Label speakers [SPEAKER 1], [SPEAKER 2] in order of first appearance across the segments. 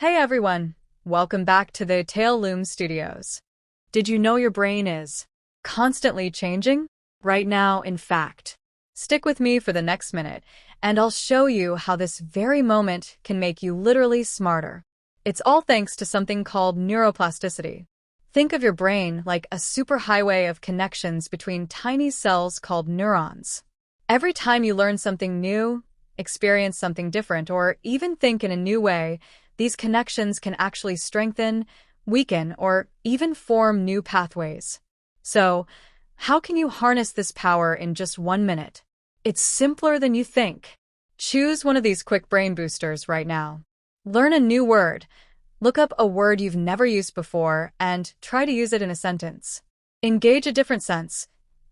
[SPEAKER 1] Hey everyone, welcome back to the Tailloom Studios. Did you know your brain is constantly changing? Right now, in fact. Stick with me for the next minute, and I'll show you how this very moment can make you literally smarter. It's all thanks to something called neuroplasticity. Think of your brain like a superhighway of connections between tiny cells called neurons. Every time you learn something new, experience something different, or even think in a new way, these connections can actually strengthen, weaken, or even form new pathways. So, how can you harness this power in just 1 minute? It's simpler than you think. Choose one of these quick brain boosters right now. Learn a new word. Look up a word you've never used before and try to use it in a sentence. Engage a different sense.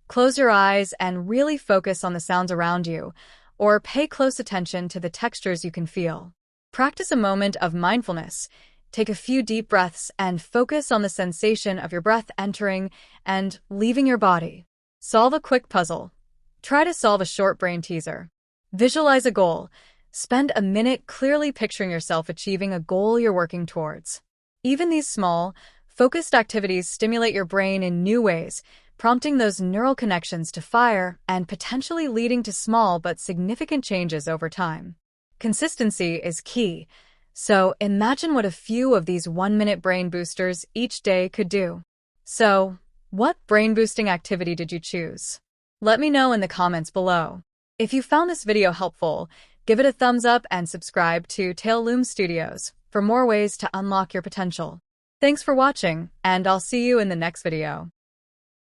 [SPEAKER 1] Close your eyes and really focus on the sounds around you, or pay close attention to the textures you can feel. Practice a moment of mindfulness. Take a few deep breaths and focus on the sensation of your breath entering and leaving your body. Solve a quick puzzle. Try to solve a short brain teaser. Visualize a goal. Spend a minute clearly picturing yourself achieving a goal you're working towards. Even these small, focused activities stimulate your brain in new ways, prompting those neural connections to fire and potentially leading to small but significant changes over time. Consistency is key, so imagine what a few of these 1-minute brain boosters each day could do. So, what brain-boosting activity did you choose? Let me know in the comments below. If you found this video helpful, give it a thumbs up and subscribe to Tailloom Studios for more ways to unlock your potential. Thanks for watching, and I'll see you in the next video.